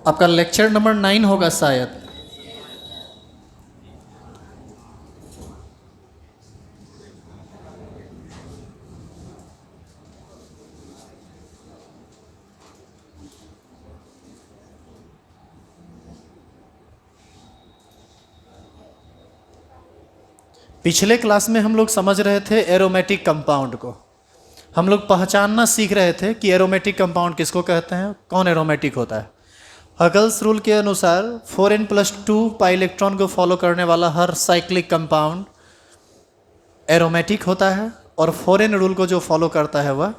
आपका lecture number 9 होगा शायद। पिछले क्लास में हम लोग समझ रहे थे एरोमेटिक कंपाउंड को। हम लोग पहचानना सीख रहे थे कि एरोमेटिक कंपाउंड किसको कहते हैं, कौन एरोमेटिक होता है। हगल्स रूल के अनुसार 4n+2 पाई इलेक्ट्रॉन को फॉलो करने वाला हर साइक्लिक कंपाउंड एरोमेटिक होता है, और 4n रूल को जो फॉलो करता है वह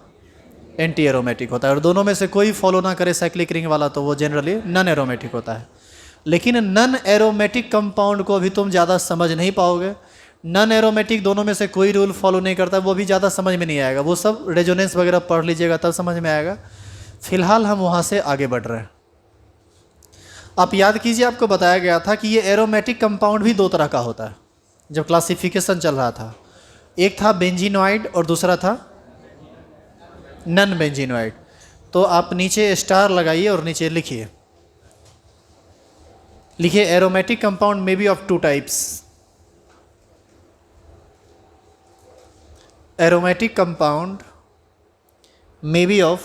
एंटी एरोमेटिक होता है। और दोनों में से कोई फॉलो ना करे साइक्लिक रिंग वाला तो वो जनरली नन एरोमेटिक होता है। लेकिन नन एरोमेटिक कंपाउंड को अभी तुम ज़्यादा समझ नहीं पाओगे। नन एरोमेटिक दोनों में से कोई रूल फॉलो नहीं करता, वो भी ज़्यादा समझ में नहीं आएगा। वो सब रेजोनेंस वगैरह पढ़ लीजिएगा तब समझ में आएगा। फिलहाल हम वहाँ से आगे बढ़ रहे हैं। आप याद कीजिए, आपको बताया गया था कि ये एरोमेटिक कंपाउंड भी दो तरह का होता है जब क्लासिफिकेशन चल रहा था। एक था बेंजीनॉइड और दूसरा था नन बेंजीनॉइड। तो आप नीचे स्टार लगाइए और नीचे लिखिए aromatic compound may be of two types. Aromatic compound may be of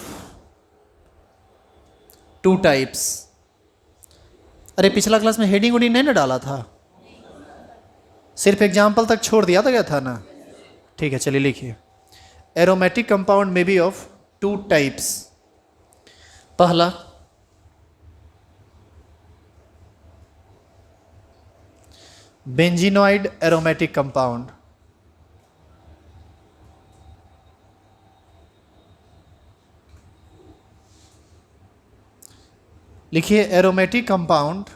two types. अरे पिछला क्लास में हेडिंग उडिंग नहीं ना डाला था, सिर्फ एग्जाम्पल तक छोड़ दिया गया था ना। ठीक है, चलिए लिखिए aromatic compound may be of two types. पहला बेंजीनॉइड एरोमेटिक कंपाउंड। लिखिए aromatic compound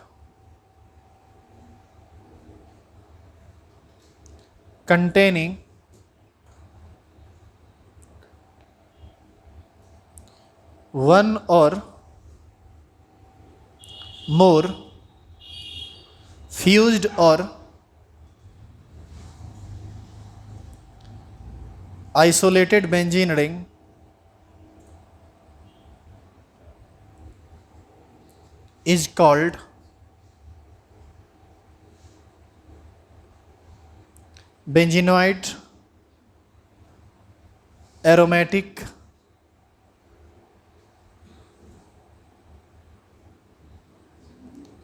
containing one or more fused or isolated benzene ring is called benzenoid aromatic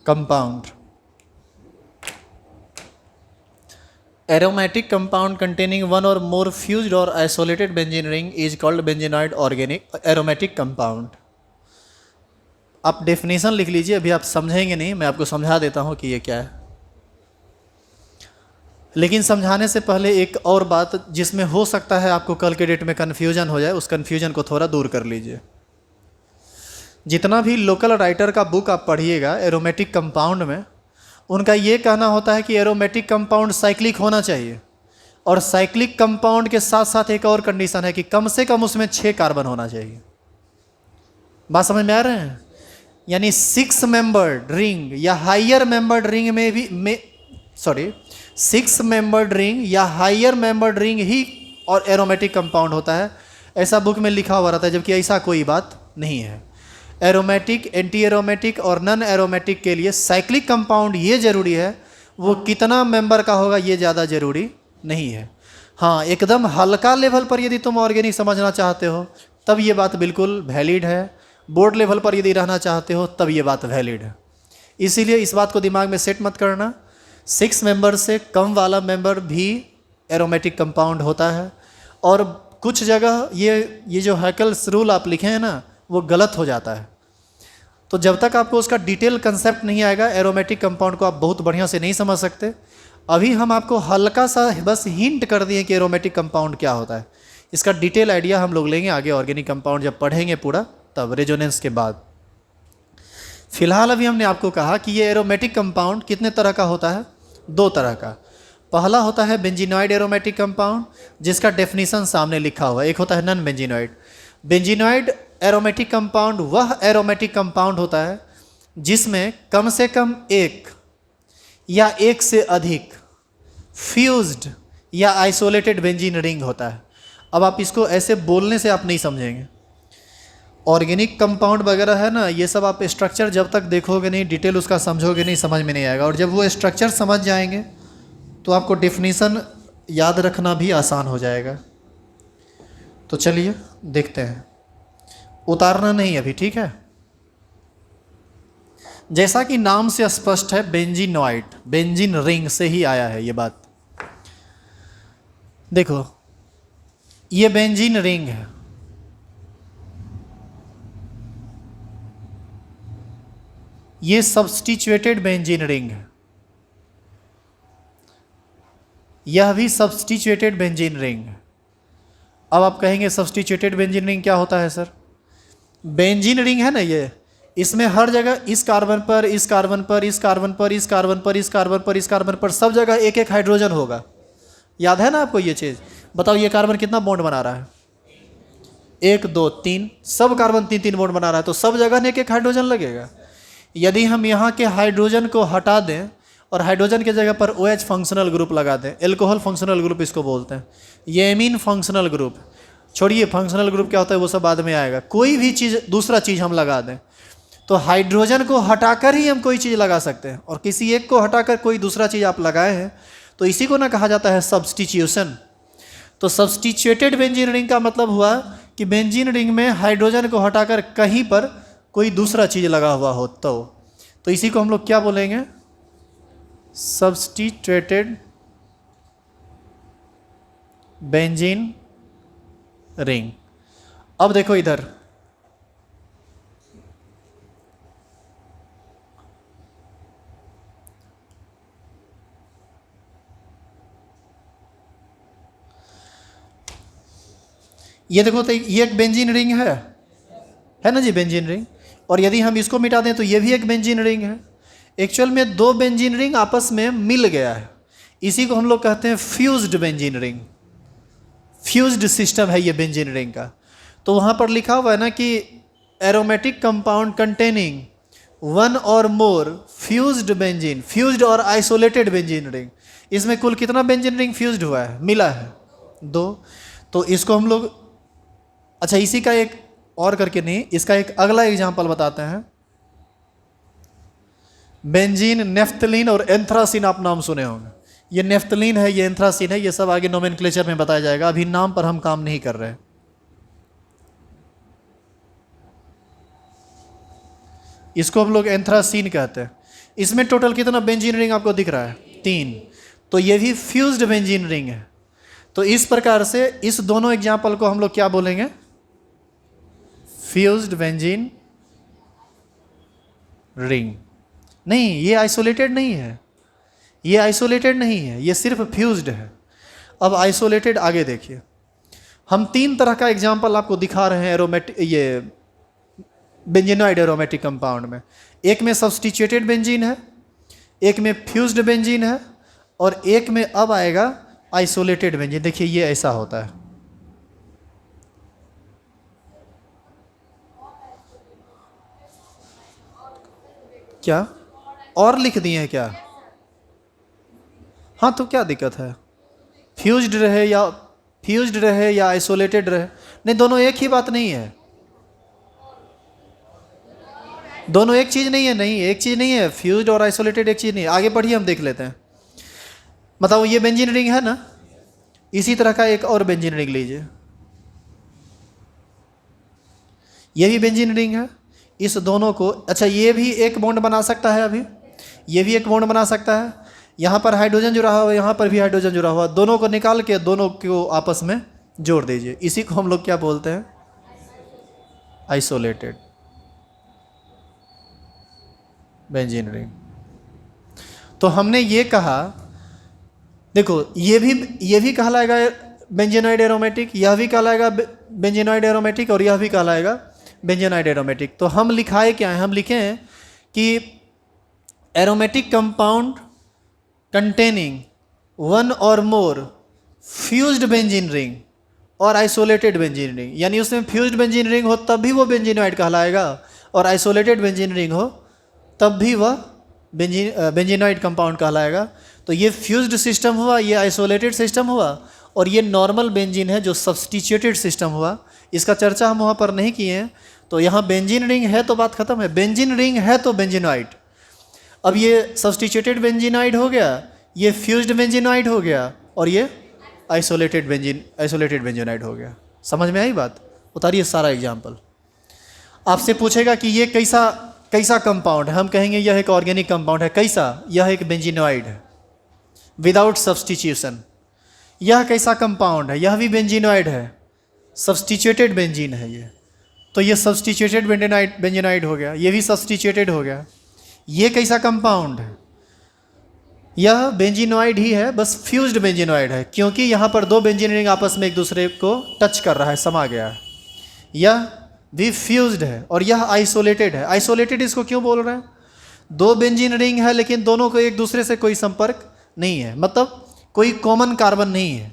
compound. Aromatic compound containing one or more fused or isolated benzene ring is called benzenoid organic aromatic compound. आप definition लिख लीजिए, अभी आप समझेंगे नहीं, मैं आपको समझा देता हूँ कि ये क्या है। लेकिन समझाने से पहले एक और बात जिसमें हो सकता है आपको कल के डेट में कन्फ्यूजन हो जाए, उस कन्फ्यूजन को थोड़ा दूर कर लीजिए। जितना भी लोकल राइटर का बुक आप पढ़िएगा एरोमेटिक कंपाउंड में, उनका ये कहना होता है कि एरोमेटिक कंपाउंड साइक्लिक होना चाहिए, और साइक्लिक कंपाउंड के साथ साथ एक और कंडीशन है कि कम से कम उसमें 6 कार्बन होना चाहिए। बात समझ में आ रहे हैं? यानी 6 मेंबर्ड रिंग या हायर मेंबर्ड रिंग में भी 6 मेंबर्ड रिंग या हायर मेंबर्ड रिंग ही और एरोमेटिक कंपाउंड होता है, ऐसा बुक में लिखा हुआ रहता है। जबकि ऐसा कोई बात नहीं है। एरोमेटिक, एंटी एरोमेटिक और नन एरोमेटिक के लिए साइक्लिक कंपाउंड ये जरूरी है, वो कितना मेंबर का होगा ये ज़्यादा जरूरी नहीं है। हाँ, एकदम हल्का लेवल पर यदि तुम ऑर्गेनिक समझना चाहते हो तब ये बात बिल्कुल वैलिड है। बोर्ड लेवल पर यदि रहना चाहते हो तब ये बात वैलिड है। इसीलिए इस बात को दिमाग में सेट मत करना, 6 मेंबर से कम वाला मेंबर भी एरोमेटिक कंपाउंड होता है। और कुछ जगह ये जो हैकल्स रूल आप लिखे हैं ना, वो गलत हो जाता है। तो जब तक आपको उसका डिटेल कंसेप्ट नहीं आएगा एरोमेटिक कंपाउंड को आप बहुत बढ़िया से नहीं समझ सकते। अभी हम आपको हल्का सा बस हिंट कर दिए कि एरोमेटिक कंपाउंड क्या होता है। इसका डिटेल आइडिया हम लोग लेंगे आगे, ऑर्गेनिक कंपाउंड जब पढ़ेंगे पूरा, तब रेजोनेंस के बाद। फिलहाल अभी हमने आपको कहा कि ये एरोमेटिक कंपाउंड कितने तरह का होता है, 2 तरह का। पहला होता है बेंजीनॉइड एरोमेटिक कंपाउंड, जिसका डेफिनेशन सामने लिखा हुआ है। एक होता है non benzenoid. Benzenoid aromatic compound वह एरोमेटिक कंपाउंड होता है जिसमें कम से कम एक या एक से अधिक फ्यूज्ड या आइसोलेटेड बेंजीन रिंग होता है। अब आप इसको ऐसे बोलने से आप नहीं समझेंगे। ऑर्गेनिक कंपाउंड वगैरह है ना, ये सब आप स्ट्रक्चर जब तक देखोगे नहीं, डिटेल उसका समझोगे नहीं, समझ में नहीं आएगा। और जब वो स्ट्रक्चर समझ जाएंगे तो आपको डेफिनीसन याद रखना भी आसान हो जाएगा। तो चलिए देखते हैं, उतारना नहीं अभी, ठीक है। जैसा कि नाम से स्पष्ट है, बेंजीनॉइड, बेंजीन रिंग से ही आया है ये बात। देखो ये बेंजीन रिंग है, ये सब्स्टिट्यूटेड बेंजीन रिंग है, यह भी सब्स्टिट्यूटेड बेंजीन रिंग है। अब आप कहेंगे सब्स्टिट्यूटेड बेंजीन रिंग क्या होता है सर? बेंजीन रिंग है ना ये, इसमें हर जगह इस कार्बन पर, इस कार्बन पर, इस कार्बन पर, इस कार्बन पर, इस कार्बन पर, इस कार्बन पर, सब जगह एक एक हाइड्रोजन होगा। याद है ना आपको ये चीज़? बताओ ये कार्बन कितना बॉन्ड बना रहा है? 1 2 3, सब कार्बन 3 बॉन्ड बना रहा है, तो सब जगह एक एक हाइड्रोजन लगेगा। यदि हम यहाँ के हाइड्रोजन को हटा दें और हाइड्रोजन की जगह पर OH फंक्शनल ग्रुप लगा दें, एल्कोहल फंक्शनल ग्रुप इसको बोलते हैं, ये एमीन फंक्शनल ग्रुप, छोड़िए फंक्शनल ग्रुप क्या होता है वो सब बाद में आएगा, कोई भी चीज़ दूसरा चीज़ हम लगा दें तो हाइड्रोजन को हटाकर ही हम कोई चीज़ लगा सकते हैं, और किसी एक को हटाकर कोई दूसरा चीज़ आप लगाए हैं तो इसी को ना कहा जाता है सब्स्टिट्यूशन। तो सब्स्टिट्यूटेड बेंजीन रिंग का मतलब हुआ कि बेंजीन रिंग में हाइड्रोजन को हटाकर कहीं पर कोई दूसरा चीज़ लगा हुआ हो, तो इसी को हम लोग क्या बोलेंगे? Substituted benzene ring. अब देखो इधर, ये देखो तो ये एक बेंजीन रिंग है ना जी, बेंजीन रिंग। और यदि हम इसको मिटा दें तो ये भी एक बेंजीन रिंग है। एक्चुअल में 2 बेंजीन रिंग आपस में मिल गया है, इसी को हम लोग कहते हैं fused benzene ring. Fused system है ये बेंजीन रिंग का। तो वहाँ पर लिखा हुआ है ना कि एरोमेटिक कंपाउंड कंटेनिंग 1 और मोर फ्यूज्ड बेंजीन, फ्यूज्ड और आइसोलेटेड बेंजीन रिंग। इसमें कुल कितना बेंजीन रिंग फ्यूज्ड हुआ है, मिला है? 2। तो इसको हम लोग, अच्छा इसी का एक और करके नहीं, इसका एक अगला एग्जांपल बताते हैं। बेंजीन, नेफ्थलीन और एंथ्रासीन आप नाम सुने होंगे। ये नेफ्थलीन है, ये एंथ्रासीन है, ये सब आगे नोमेनक्लेचर में बताया जाएगा, अभी नाम पर हम काम नहीं कर रहे हैं। इसको हम लोग एंथ्रासीन कहते हैं। इसमें टोटल कितना बेंजीन रिंग आपको दिख रहा है? 3। तो ये भी फ्यूज्ड बेंजीन रिंग है। तो इस प्रकार से इस दोनों एग्जाम्पल को हम लोग क्या बोलेंगे? Fused benzene ring. नहीं, ये आइसोलेटेड नहीं है, ये आइसोलेटेड नहीं है, ये सिर्फ फ्यूज्ड है। अब आइसोलेटेड आगे देखिए, हम 3 तरह का एग्जाम्पल आपको दिखा रहे हैं एरोमेटिक, ये बेंजीनॉइड एरोमेटिक कंपाउंड में। एक में सब्स्टिट्यूटेड बेंजीन है, एक में फ्यूज्ड बेंजीन है, और एक में अब आएगा आइसोलेटेड बेंजीन। देखिए ये ऐसा होता है, क्या और लिख दिए हैं क्या? हाँ तो क्या दिक्कत है? फ्यूज्ड रहे या आइसोलेटेड रहे, नहीं दोनों एक ही बात नहीं है, दोनों एक चीज़ नहीं है। नहीं, एक चीज़ नहीं है, फ्यूज्ड और आइसोलेटेड एक चीज़ नहीं है। आगे बढ़िए, हम देख लेते हैं। बताओ ये बेंजीन रिंग है ना, इसी तरह का एक और बेंजीन रिंग लीजिए, ये भी बेंजीन रिंग है। इस दोनों को, अच्छा ये भी एक बॉन्ड बना सकता है, अभी ये भी एक बॉन्ड बना सकता है, यहाँ पर हाइड्रोजन जुड़ा हुआ, यहाँ पर भी हाइड्रोजन जुड़ा हुआ, दोनों को निकाल के दोनों को आपस में जोड़ दीजिए। इसी को हम लोग क्या बोलते हैं? Isolated benzene ring. तो हमने ये कहा, देखो ये भी कहलाएगा बेंजीनॉइड एरोमेटिक, यह भी कहलाएगा बेंजीनॉइड एरोमेटिक, और यह भी कहलाएगा बेंजीनॉइड एरोमेटिक। तो हम लिखाए क्या है? हम लिखे हैं कि एरोमेटिक कंपाउंड कंटेनिंग 1 और मोर फ्यूज्ड बेंजीन रिंग और आइसोलेटेड बेंजीन रिंग। यानी उसमें फ्यूज्ड बेंजीन रिंग हो तब भी वो बेंजीनॉइड कहलाएगा, और आइसोलेटेड बेंजीन रिंग हो तब भी वह बेंजीनॉइड कंपाउंड कहलाएगा। तो ये फ्यूज्ड सिस्टम हुआ, ये आइसोलेटेड सिस्टम हुआ, और ये नॉर्मल बेंजीन है जो सब्स्टिट्यूटेड सिस्टम हुआ। इसका चर्चा हम वहाँ पर नहीं किए हैं, तो यहाँ बेंजीन रिंग है तो बात खत्म है, बेंजीन रिंग है तो बेंजीनॉइड। अब ये सब्स्टिट्यूटेड बेंजीनॉइड हो गया, ये फ्यूज्ड बेंजीनॉइड हो गया, और ये आइसोलेटेड बेंजीनॉइड हो गया। समझ में आई बात? उतारिए सारा एग्जाम्पल। आपसे पूछेगा कि ये कैसा कंपाउंड है, हम कहेंगे यह एक ऑर्गेनिक कंपाउंड है। कैसा? यह एक बेंजीनॉइड है विदाउट सब्स्टिट्यूशन। यह कैसा कंपाउंड है? यह भी बेंजीनॉइड है, सब्स्टिट्यूटेड बेंजीन है ये। तो ये सब्स्टिट्यूटेड बेंजीनॉइड हो गया, ये भी सब्स्टिट्यूटेड हो गया। ये कैसा कंपाउंड है? यह बेंजीनॉइड ही है, बस फ्यूज्ड बेंजीनॉइड है, क्योंकि यहाँ पर दो बेंजीन रिंग आपस में एक दूसरे को टच कर रहा है, समा गया है। यह भी फ्यूज्ड है और यह आइसोलेटेड है। आइसोलेटेड इसको क्यों बोल रहे हैं? दो बेंजीन रिंग है लेकिन दोनों को एक दूसरे से कोई संपर्क नहीं है, मतलब कोई कॉमन कार्बन नहीं है।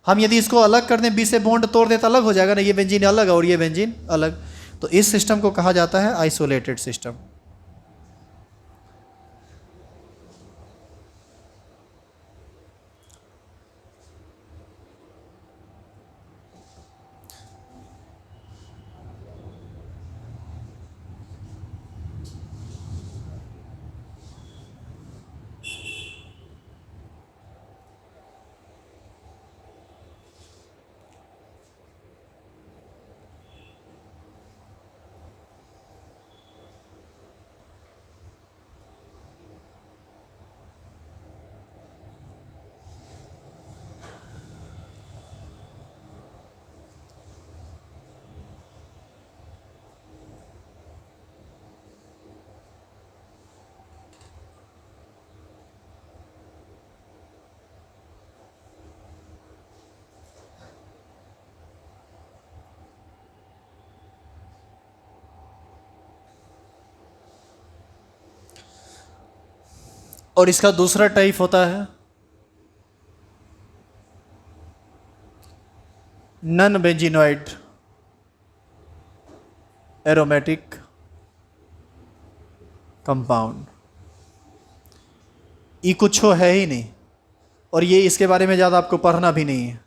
हम यदि इसको अलग कर दें, बी से बॉन्ड तोड़ दें तो अलग हो जाएगा ना, ये बेंजीन अलग और ये बेंजीन अलग। तो इस सिस्टम को कहा जाता है आइसोलेटेड सिस्टम। और इसका दूसरा टाइप होता है नन बेंजीनॉइड एरोमेटिक कंपाउंड। ये कुछ है ही नहीं, और ये इसके बारे में ज़्यादा आपको पढ़ना भी नहीं है।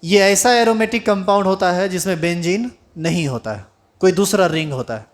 ये ऐसा एरोमेटिक कंपाउंड होता है जिसमें बेंजीन नहीं होता है, कोई दूसरा रिंग होता है।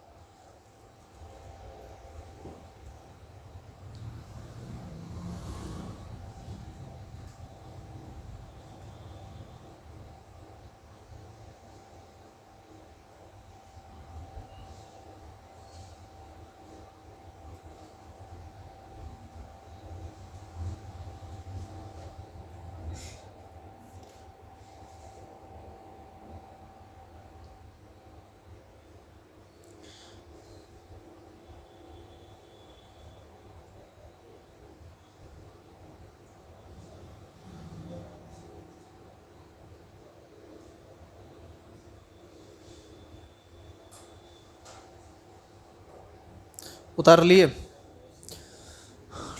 उतार लिए?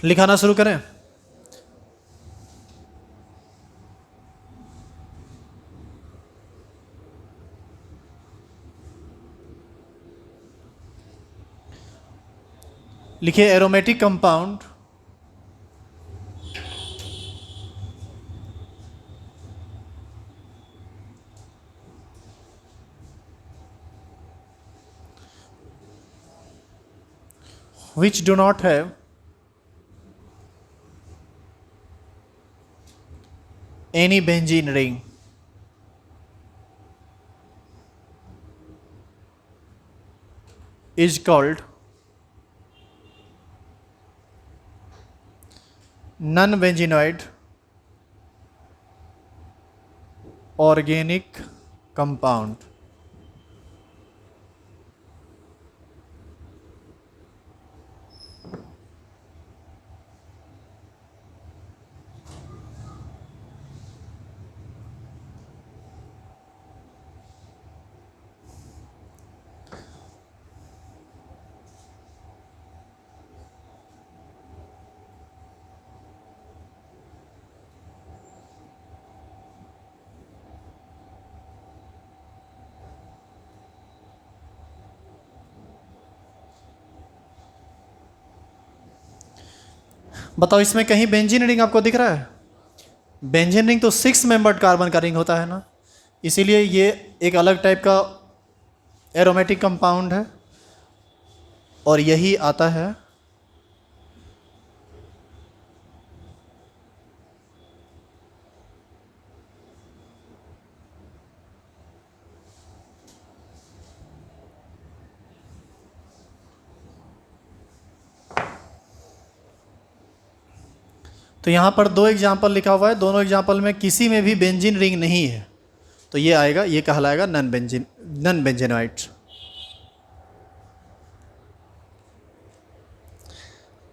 लिखाना शुरू करें। लिखिए aromatic compound which do not have any benzene ring is called non-benzenoid organic compound। बताओ इसमें कहीं बेंजीन रिंग आपको दिख रहा है? बेंजीन रिंग तो 6 मेंबर्ड कार्बन का रिंग होता है ना, इसीलिए ये एक अलग टाइप का एरोमेटिक कंपाउंड है और यही आता है तो यहाँ पर 2 एग्जाम्पल लिखा हुआ है, दोनों एग्जाम्पल में किसी में भी बेंजीन रिंग नहीं है, तो ये आएगा, ये कहलाएगा नन बेंजीनोइड।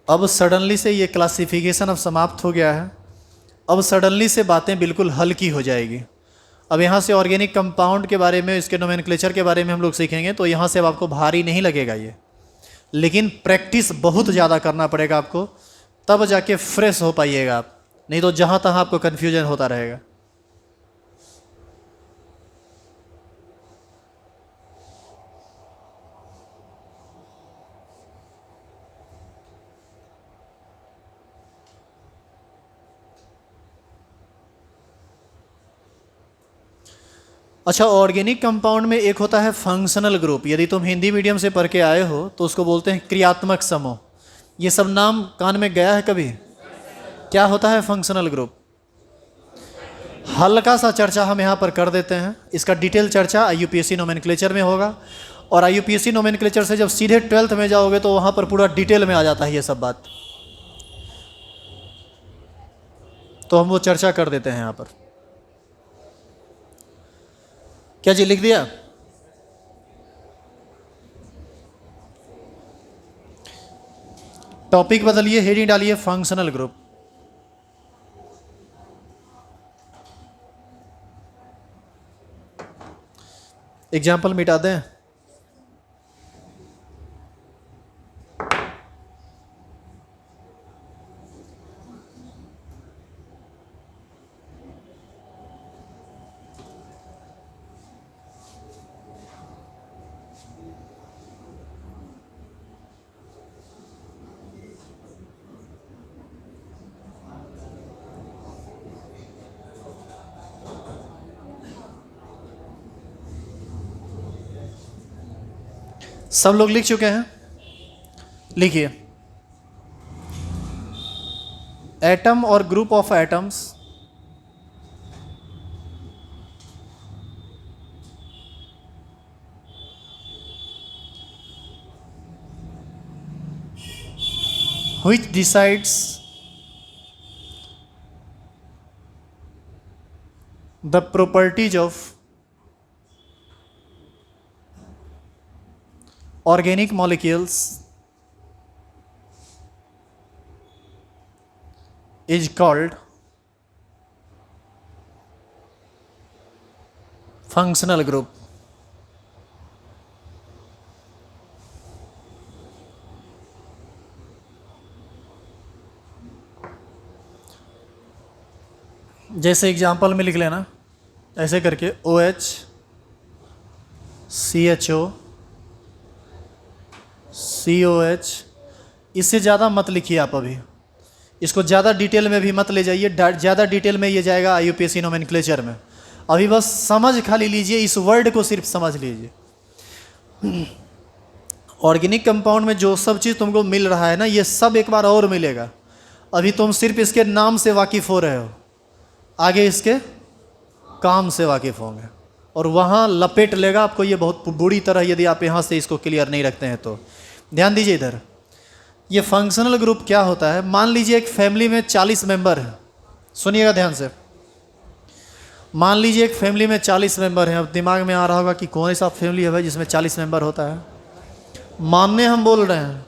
अब सडनली से ये क्लासिफिकेशन अब समाप्त हो गया है। अब सडनली से बातें बिल्कुल हल्की हो जाएगी। अब यहाँ से ऑर्गेनिक कंपाउंड के बारे में, इसके नोमेनक्लेचर के बारे में हम लोग सीखेंगे, तो यहाँ से अब आपको भारी नहीं लगेगा ये, लेकिन प्रैक्टिस बहुत ज़्यादा करना पड़ेगा आपको, तब जाके फ्रेश हो पाइएगा आप, नहीं तो जहाँ तहाँ आपको कन्फ्यूजन होता रहेगा। अच्छा, ऑर्गेनिक कंपाउंड में एक होता है फंक्शनल ग्रुप। यदि तुम हिंदी मीडियम से पढ़ के आए हो तो उसको बोलते हैं क्रियात्मक समूह। ये सब नाम कान में गया है कभी? क्या होता है फंक्शनल ग्रुप? हल्का सा चर्चा हम यहाँ पर कर देते हैं। इसका डिटेल चर्चा IUPAC नोमेनक्लेचर में होगा, और IUPAC नोमेनक्लेचर से जब सीधे 12th में जाओगे तो वहाँ पर पूरा डिटेल में आ जाता है ये सब बात, तो हम वो चर्चा कर देते हैं यहाँ पर। क्या जी लिख दिया? टॉपिक बदलिए, हेडिंग डालिए फंक्शनल ग्रुप। एग्जाम्पल मिटा दें। सब लोग लिख चुके हैं? लिखिए। एटम और group of atoms which decides the properties of organic molecules is called functional group. जैसे एग्जाम्पल में लिख लेना ऐसे करके OH CHO COH। इससे ज़्यादा मत लिखिए आप, अभी इसको ज़्यादा डिटेल में भी मत ले जाइए, ज़्यादा डिटेल में ये जाएगा IUPAC नोमेनक्लेचर में। अभी बस समझ खाली लीजिए, इस वर्ड को सिर्फ समझ लीजिए। ऑर्गेनिक कंपाउंड में जो सब चीज़ तुमको मिल रहा है ना, ये सब एक बार और मिलेगा। अभी तुम सिर्फ इसके नाम से वाकिफ़ हो रहे हो, आगे इसके काम से वाकिफ़ होंगे, और वहाँ लपेट लेगा आपको ये बहुत बुरी तरह, यदि आप यहाँ से इसको क्लियर नहीं रखते हैं तो। ध्यान दीजिए इधर, ये फंक्शनल ग्रुप क्या होता है। मान लीजिए एक फैमिली में 40 मेंबर हैं, सुनिएगा ध्यान से। मान लीजिए एक फैमिली में 40 मेंबर हैं। अब दिमाग में आ रहा होगा कि कौन सा फैमिली है भाई जिसमें 40 मेंबर होता है। मानने हम बोल रहे हैं।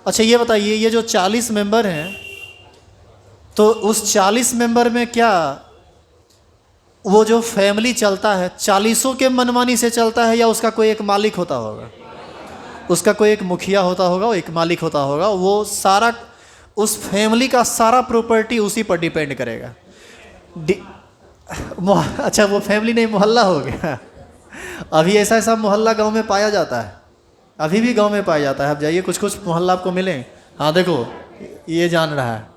अच्छा ये बताइए, ये जो 40 मेंबर हैं, तो उस 40 मेंबर में क्या वो जो फैमिली चलता है 40 के मनमानी से चलता है, या उसका कोई एक मालिक होता होगा? उसका कोई एक मुखिया होता होगा, एक मालिक होता होगा। वो सारा, उस फैमिली का सारा प्रॉपर्टी उसी पर डिपेंड करेगा। अच्छा वो फैमिली नहीं, मोहल्ला हो गया। अभी ऐसा ऐसा मोहल्ला गांव में पाया जाता है, अभी भी गांव में पाया जाता है। आप जाइए, कुछ कुछ मोहल्ला आपको मिले। हाँ देखो, ये जान रहा है।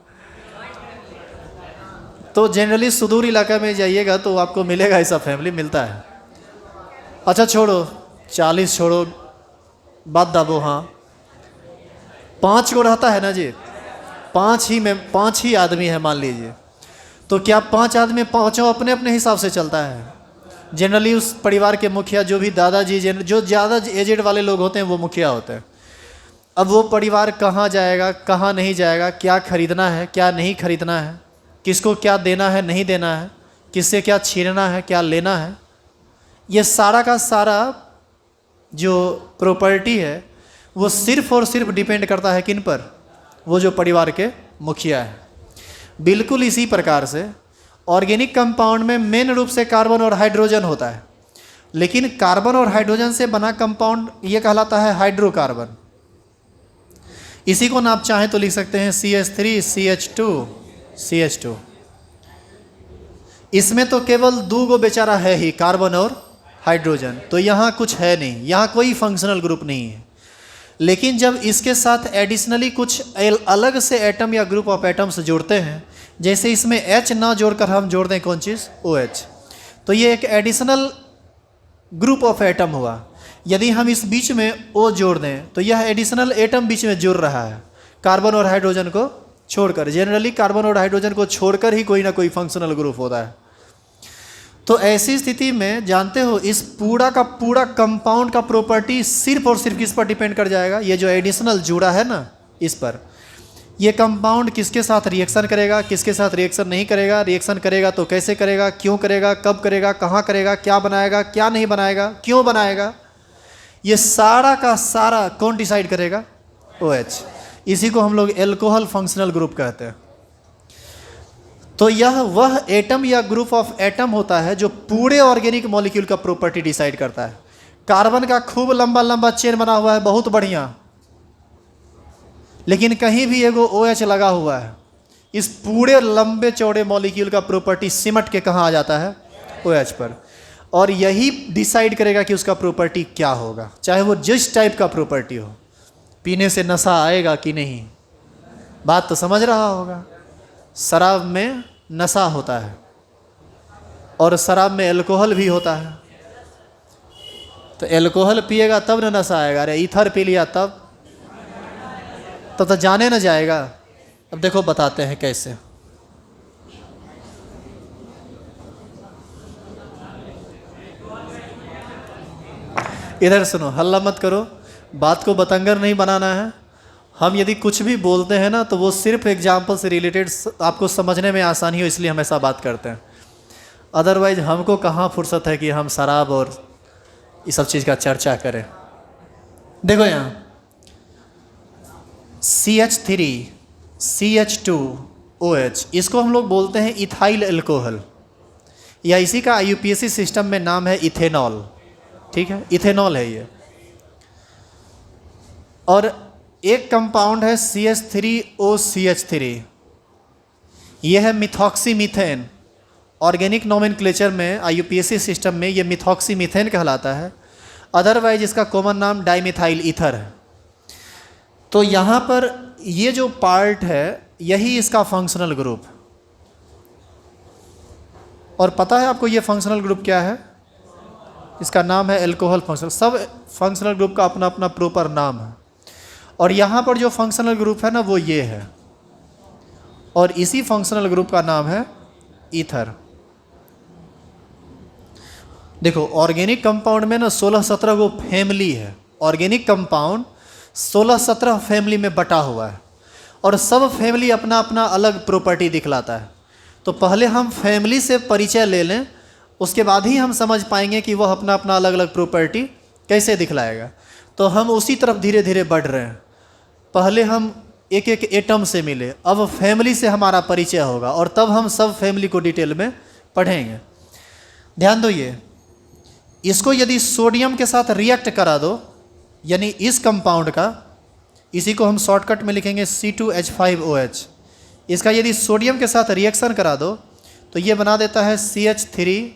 तो जनरली सुदूर इलाका में जाइएगा तो आपको मिलेगा, ऐसा फैमिली मिलता है। अच्छा छोड़ो, 40 छोड़ो, बात दबो, हाँ 5 को रहता है ना जी, 5 ही आदमी है मान लीजिए, तो क्या 5 आदमी पाँचों अपने अपने हिसाब से चलता है? जनरली उस परिवार के मुखिया, जो भी दादाजी जो ज़्यादा एजेड वाले लोग होते हैं वो मुखिया होते हैं। अब वो परिवार कहाँ जाएगा, कहाँ नहीं जाएगा, क्या खरीदना है, क्या नहीं खरीदना है, किसको क्या देना है, नहीं देना है, किससे क्या छीनना है, क्या लेना है, ये सारा का सारा जो प्रॉपर्टी है वो सिर्फ और सिर्फ डिपेंड करता है किन पर? वो जो परिवार के मुखिया है। बिल्कुल इसी प्रकार से ऑर्गेनिक कंपाउंड में मेन रूप से कार्बन और हाइड्रोजन होता है, लेकिन कार्बन और हाइड्रोजन से बना कंपाउंड ये कहलाता है हाइड्रोकार्बन। इसी को ना आप चाहें तो लिख सकते हैं CH3 CH2 CH2। इसमें तो केवल 2 गो बेचारा है ही, कार्बन और हाइड्रोजन, तो यहाँ कुछ है नहीं, यहाँ कोई फंक्शनल ग्रुप नहीं है। लेकिन जब इसके साथ एडिशनली कुछ अलग से एटम या ग्रुप ऑफ एटम्स जोड़ते हैं, जैसे इसमें H ना जोड़कर हम जोड़ दें कौन चीज़, OH, तो ये एक एडिशनल ग्रुप ऑफ एटम हुआ। यदि हम इस बीच में O जोड़ दें तो यह एडिशनल एटम बीच में जुड़ रहा है, कार्बन और हाइड्रोजन को छोड़कर। जनरली कार्बन और हाइड्रोजन को छोड़कर ही कोई ना कोई फंक्शनल ग्रुप होता है। तो ऐसी स्थिति में जानते हो इस पूरा का पूरा कंपाउंड का प्रॉपर्टी सिर्फ और सिर्फ किस पर डिपेंड कर जाएगा? ये जो एडिशनल जुड़ा है ना, इस पर। ये कंपाउंड किसके साथ रिएक्शन करेगा, किसके साथ रिएक्शन नहीं करेगा, रिएक्शन करेगा तो कैसे करेगा, क्यों करेगा, कब करेगा, कहाँ करेगा, क्या बनाएगा, क्या नहीं बनाएगा, क्यों बनाएगा, ये सारा का सारा कौन डिसाइड करेगा? OH। इसी को हम लोग एल्कोहल फंक्शनल ग्रुप कहते हैं। तो यह वह एटम या ग्रुप ऑफ एटम होता है जो पूरे ऑर्गेनिक मॉलिक्यूल का प्रॉपर्टी डिसाइड करता है। कार्बन का खूब लंबा लंबा चेन बना हुआ है, बहुत बढ़िया, लेकिन कहीं भी एगो OH लगा हुआ है, इस पूरे लंबे चौड़े मॉलिक्यूल का प्रॉपर्टी सिमट के कहाँ आ जाता है? OH पर। और यही डिसाइड करेगा कि उसका प्रॉपर्टी क्या होगा, चाहे वो जिस टाइप का प्रॉपर्टी हो। पीने से नशा आएगा कि नहीं, बात तो समझ रहा होगा। शराब में नशा होता है और शराब में अल्कोहल भी होता है, तो अल्कोहल पिएगा तब न नशा आएगा। अरे ईथर पी लिया तब तो जाने न जाएगा। अब देखो बताते हैं कैसे। इधर सुनो, हल्ला मत करो, बात को बतंगर नहीं बनाना है। हम यदि कुछ भी बोलते हैं ना तो वो सिर्फ एग्जाम्पल से रिलेटेड, आपको समझने में आसानी हो इसलिए हम ऐसा बात करते हैं। अदरवाइज हमको कहाँ फुर्सत है कि हम शराब और इस सब चीज़ का चर्चा करें। देखो यहाँ CH3 CH2 OH, इसको हम लोग बोलते हैं इथाइल अल्कोहल, या इसी का IUPAC सिस्टम में नाम है इथेनॉल। ठीक है, इथेनॉल है ये। और एक कंपाउंड है CH3OCH3, यह है मिथॉक्सीमीथेन। ऑर्गेनिक नोमेनक्लेचर में IUPAC सिस्टम में ये मिथॉक्सीमीथेन कहलाता है, अदरवाइज इसका कॉमन नाम डाइमिथाइल ईथर है। तो यहाँ पर ये जो पार्ट है यही इसका फंक्शनल ग्रुप। और पता है आपको ये फंक्शनल ग्रुप क्या है? इसका नाम है अल्कोहल फंक्शनल। सब फंक्शनल ग्रुप का अपना अपना प्रॉपर नाम है, और यहाँ पर जो फंक्शनल ग्रुप है ना वो ये है, और इसी फंक्शनल ग्रुप का नाम है ईथर। देखो ऑर्गेनिक कंपाउंड में ना 16-17 गो फैमिली है। ऑर्गेनिक कंपाउंड 16-17 फैमिली में बटा हुआ है, और सब फैमिली अपना अपना अलग प्रॉपर्टी दिखलाता है। तो पहले हम फैमिली से परिचय ले लें, उसके बाद ही हम समझ पाएंगे कि वह अपना अपना अलग अलग प्रॉपर्टी कैसे दिखलाएगा। तो हम उसी तरफ धीरे धीरे बढ़ रहे हैं। पहले हम एक एक एटम से मिले, अब फैमिली से हमारा परिचय होगा, और तब हम सब फैमिली को डिटेल में पढ़ेंगे। ध्यान दो, ये इसको यदि सोडियम के साथ रिएक्ट करा दो, यानी इस कंपाउंड का, इसी को हम शॉर्टकट में लिखेंगे C2H5OH, इसका यदि सोडियम के साथ रिएक्शन करा दो तो ये बना देता है CH3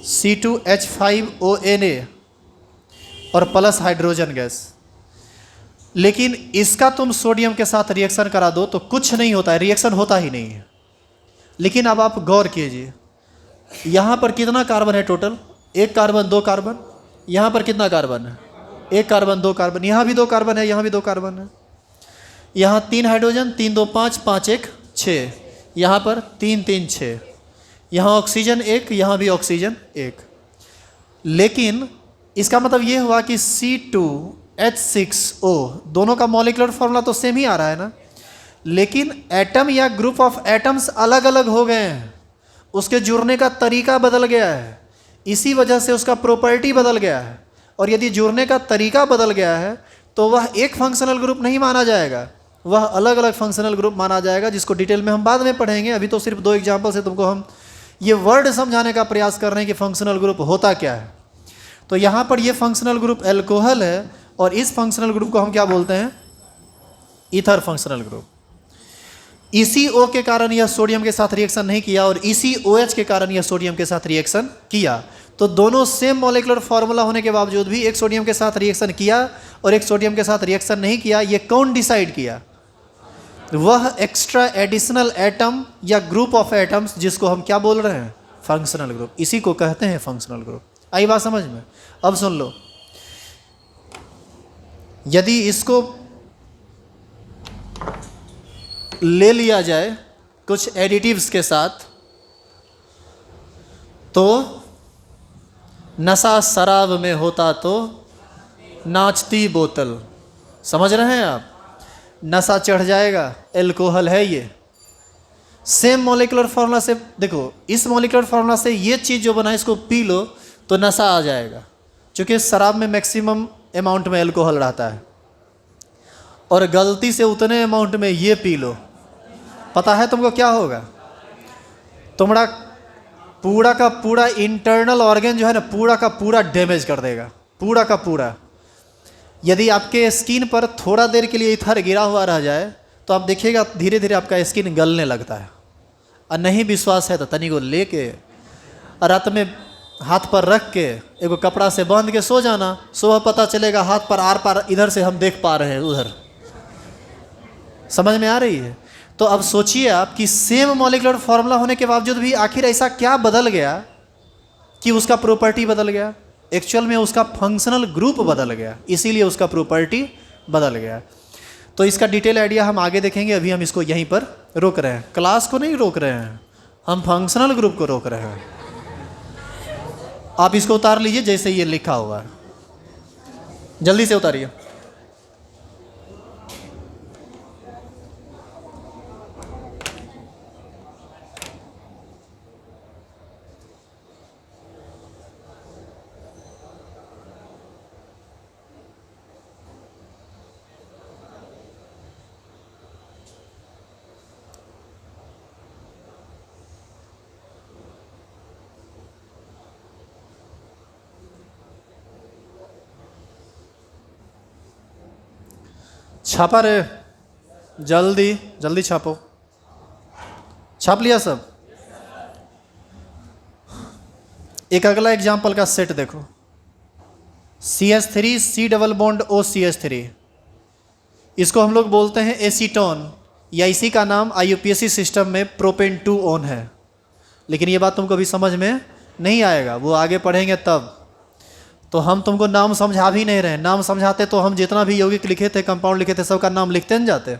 C2H5ONA और प्लस हाइड्रोजन गैस। लेकिन इसका तुम सोडियम के साथ रिएक्शन करा दो तो कुछ नहीं होता है, रिएक्शन होता ही नहीं है। लेकिन अब आप गौर कीजिए, यहाँ पर कितना कार्बन है टोटल? 1 कार्बन, 2 कार्बन, यहाँ पर कितना कार्बन है? एक कार्बन, दो कार्बन, यहाँ भी दो कार्बन है, यहाँ भी दो कार्बन है। यहाँ 3 हाइड्रोजन, 3 2 5, 5 1 6, यहाँ पर 3 3 6, यहाँ ऑक्सीजन एक, यहाँ भी ऑक्सीजन एक। लेकिन इसका मतलब ये हुआ कि C2H6O दोनों का मॉलिक्यूलर फॉर्मूला तो सेम ही आ रहा है ना, लेकिन एटम या ग्रुप ऑफ एटम्स अलग अलग हो गए हैं, उसके जुड़ने का तरीका बदल गया है, इसी वजह से उसका प्रॉपर्टी बदल गया है। और यदि जुड़ने का तरीका बदल गया है तो वह एक फंक्शनल ग्रुप नहीं माना जाएगा, वह अलग अलग फंक्शनल ग्रुप माना जाएगा, जिसको डिटेल में हम बाद में पढ़ेंगे। अभी तो सिर्फ 2 एग्जाम्पल से तुमको हम ये वर्ड समझाने का प्रयास कर रहे हैं कि फंक्शनल ग्रुप होता क्या है। तो यहाँ पर ये फंक्शनल ग्रुप एल्कोहल है, और इस फंक्शनल ग्रुप को हम क्या बोलते हैं? Ether functional group. ECO के कारण यह सोडियम के साथ रिएक्शन नहीं किया, और ECOH के कारण यह सोडियम के साथ रिएक्शन किया। तो दोनों सेम मॉलिक्यूलर फार्मूला होने के बावजूद भी एक सोडियम के साथ रिएक्शन किया और एक सोडियम के साथ रिएक्शन नहीं किया। ये कौन डिसाइड किया? वह एक्स्ट्रा एडिशनल एटम या ग्रुप ऑफ एटम्स, जिसको हम क्या बोल रहे हैं? Functional group. इसी को कहते हैं फंक्शनल ग्रुप। आई बात समझ में? अब सुन लो, यदि इसको ले लिया जाए कुछ एडिटिव्स के साथ, तो नशा शराब में होता तो नाचती बोतल। समझ रहे हैं आप? नशा चढ़ जाएगा, एल्कोहल है ये। सेम मॉलिक्यूलर फार्मूला से, देखो इस मॉलिक्यूलर फार्मूला से ये चीज़ जो बना इसको पी लो तो नशा आ जाएगा, क्योंकि शराब में मैक्सिमम अमाउंट में एल्कोहल रहता है, और गलती से उतने अमाउंट में ये पी लो, पता है तुमको क्या होगा? तुम्हारा पूरा का पूरा इंटरनल ऑर्गन जो है ना, पूरा का पूरा डैमेज कर देगा, पूरा का पूरा। यदि आपके स्किन पर थोड़ा देर के लिए इथर गिरा हुआ रह जाए तो आप देखिएगा धीरे धीरे आपका स्किन गलने लगता है। और नहीं विश्वास है तो तनी को लेके रात में हाथ पर रख के एगो कपड़ा से बांध के सो जाना, सुबह पता चलेगा हाथ पर आर पार इधर से हम देख पा रहे हैं उधर। समझ में आ रही है? तो अब सोचिए आप कि सेम मॉलिक्यूलर फार्मूला होने के बावजूद भी आखिर ऐसा क्या बदल गया कि उसका प्रॉपर्टी बदल गया? एक्चुअल में उसका फंक्शनल ग्रुप बदल गया, इसीलिए उसका प्रॉपर्टी बदल गया। तो इसका डिटेल आइडिया हम आगे देखेंगे, अभी हम इसको यहीं पर रोक रहे हैं। क्लास को नहीं रोक रहे हैं, हम फंक्शनल ग्रुप को रोक रहे हैं। आप इसको उतार लीजिए जैसे ये लिखा हुआ है, जल्दी से उतारिए। छापा रे, जल्दी जल्दी छापो। छाप लिया सब? एक अगला एग्जाम्पल का सेट देखो, CH3 C double bond OCH3। इसको हम लोग बोलते हैं एसीटोन, या इसी का नाम IUPAC सिस्टम में प्रोपेन 2 ऑन है। लेकिन ये बात तुमको अभी समझ में नहीं आएगा, वो आगे पढ़ेंगे तब। तो हम तुमको नाम समझा भी नहीं रहे। नाम समझाते तो हम जितना भी यौगिक लिखे थे, कंपाउंड लिखे थे, सबका नाम लिखते न जाते,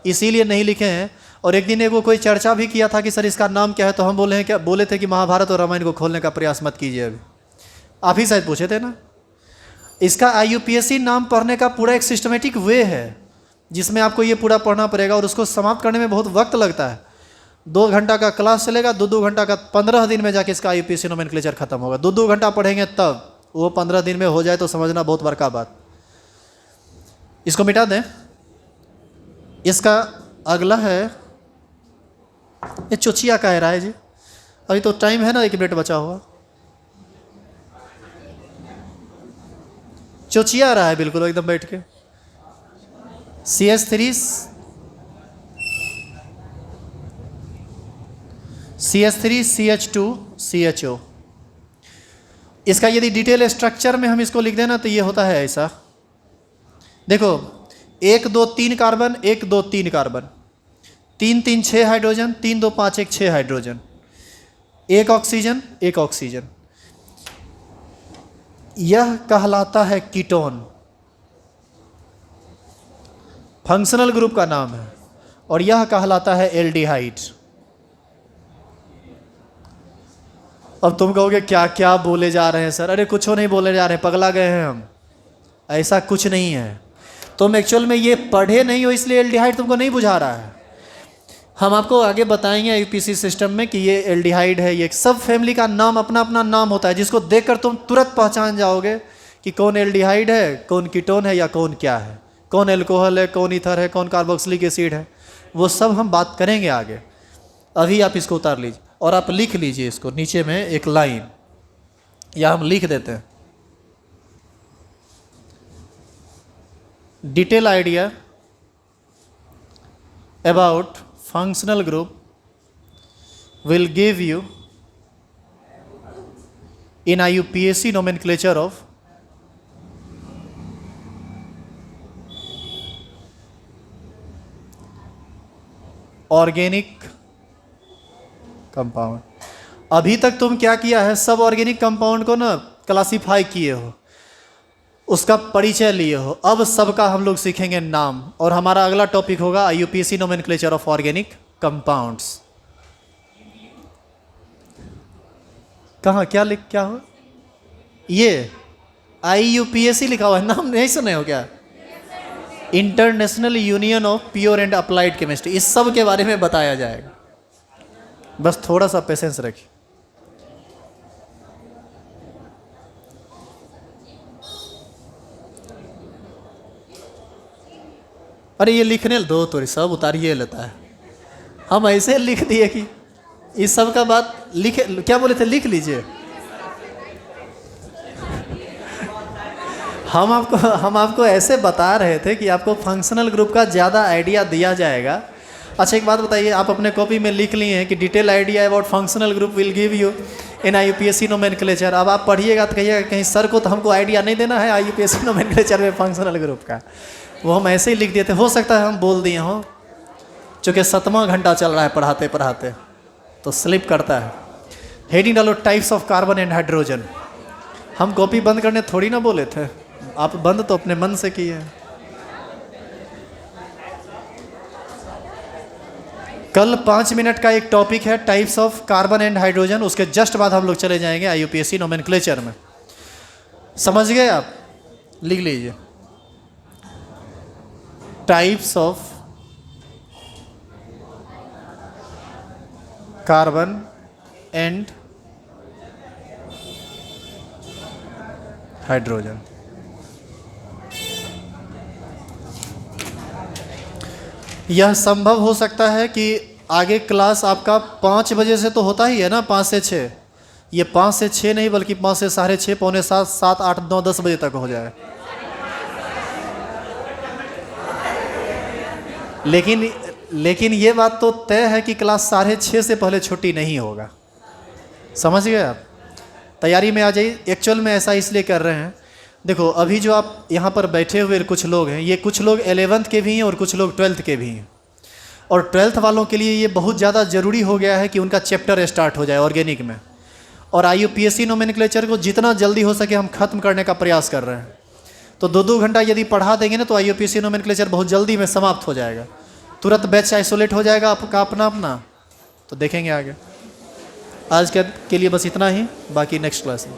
इसीलिए नहीं लिखे हैं। और एक दिन एगो कोई चर्चा भी किया था कि सर इसका नाम क्या है, तो हम बोले थे कि महाभारत और रामायण को खोलने का प्रयास मत कीजिए। अभी आप ही शायद पूछे थे ना। इसका IUPAC नाम पढ़ने का पूरा एक सिस्टमेटिक वे है, जिसमें आपको ये पूरा पढ़ना पड़ेगा, और उसको समाप्त करने में बहुत वक्त लगता है। 2 घंटा का क्लास चलेगा, 2 घंटा का 15 दिन में जाके इसका IUPAC नोमेनक्लेचर खत्म होगा। 2 घंटा पढ़ेंगे तब, वो 15 दिन में हो जाए तो समझना बहुत बड़का बात। इसको मिटा दें। इसका अगला है, ये चोचिया का है राय जी। अभी तो टाइम है ना, 1 मिनट बचा हुआ। चोचिया रहा है बिल्कुल एकदम बैठ के। CH3 CH2 CHO। इसका यदि डिटेल स्ट्रक्चर में हम इसको लिख देना तो ये होता है ऐसा। देखो 1 2 3 carbon, 1 2 3 carbon, 3 3 6 hydrogen, 3 2 5 1 6 hydrogen, 1 oxygen 1 oxygen. यह कहलाता है कीटोन, फंक्शनल ग्रुप का नाम है, और यह कहलाता है एल्डिहाइड। अब तुम कहोगे क्या क्या बोले जा रहे हैं सर? अरे कुछ नहीं बोले जा रहे हैं, पगला गए हैं हम, ऐसा कुछ नहीं है। तुम एक्चुअल में ये पढ़े नहीं हो इसलिए एल्डिहाइड तुमको नहीं बुझा रहा है। हम आपको आगे बताएंगे यूपीएससी सिस्टम में कि ये एल्डिहाइड है। ये सब फैमिली का नाम अपना अपना नाम होता है, जिसको देखकर तुम तुरंत पहचान जाओगे कि कौन एल्डिहाइड है, कौन कीटोन है, या कौन क्या है, कौन एल्कोहल है, कौन ईथर है, कौन कार्बोक्सिलिक एसिड है। वो सब हम बात करेंगे आगे। अभी आप इसको उतार लीजिए और आप लिख लीजिए इसको नीचे में एक लाइन, या हम लिख देते हैं, detail idea about functional group will give you in IUPAC nomenclature of organic compound. अभी तक तुम क्या किया है, सब ऑर्गेनिक कंपाउंड को ना क्लासीफाई किए हो, उसका परिचय लिए हो। अब सबका हम लोग सीखेंगे नाम, और हमारा अगला टॉपिक होगा IUPAC nomenclature of organic compounds. कहाँ क्या क्या हो, ये IUPAC लिखा हुआ है, नाम नहीं सुने हो क्या? International union of pure and applied chemistry. इस सब के बारे में बताया जाएगा, बस थोड़ा सा पेशेंस रखिए। अरे ये लिखने दो तो सब उतारिए लेता है, हम ऐसे लिख दिए कि इस सब का बात लिखे, क्या बोले थे, लिख लीजिए। हम आपको ऐसे बता रहे थे कि आपको फंक्शनल ग्रुप का ज़्यादा आइडिया दिया जाएगा। अच्छा एक बात बताइए, आप अपने कॉपी में लिख लिए हैं कि detail idea about functional group will give you in IUPAC nomenclature. अब आप पढ़िएगा तो कहिएगा कहीं सर को तो हमको आइडिया नहीं देना है IUPAC नोमेनक्लेचर में फंक्शनल ग्रुप का। वो हम ऐसे ही लिख दिए थे, हो सकता है हम बोल दिए हों, चूँकि 7वां घंटा चल रहा है पढ़ाते पढ़ाते तो स्लिप करता है। हेडिंग डालो types of carbon and hydrogen. हम कॉपी बंद करने थोड़ी ना बोले थे, आप बंद तो अपने मन से किए। कल 5 मिनट का एक टॉपिक है types of carbon and hydrogen, उसके जस्ट बाद हम लोग चले जाएंगे IUPAC नोमेनक्लेचर में। समझ गए आप? लिख लीजिए, types of carbon and hydrogen. यह संभव हो सकता है कि आगे क्लास आपका 5 बजे से तो होता ही है ना, 5 से 6। ये 5 से 6 नहीं बल्कि 5 से 6:30, पौने 7, 7, 8, 9, 10 बजे तक हो जाए। लेकिन ये बात तो तय है कि क्लास 6:30 से पहले छुट्टी नहीं होगा। समझ गए आप? तैयारी में आ जाइए। एक्चुअल में ऐसा इसलिए कर रहे हैं, देखो अभी जो आप यहाँ पर बैठे हुए कुछ लोग हैं, ये कुछ लोग 11th के भी हैं और कुछ लोग 12th के भी हैं। और 12th वालों के लिए ये बहुत ज़्यादा ज़रूरी हो गया है कि उनका चैप्टर स्टार्ट हो जाए ऑर्गेनिक में। और IUPAC नोमेनक्लेचर को जितना जल्दी हो सके हम ख़त्म करने का प्रयास कर रहे हैं। तो 2-2 घंटा यदि पढ़ा देंगे ना तो IUPAC नोमेनक्लेचर बहुत जल्दी में समाप्त हो जाएगा, तुरंत बैच आइसोलेट हो जाएगा आपका अपना अपना। तो देखेंगे आगे। आज के लिए बस इतना ही, बाकी नेक्स्ट क्लास में।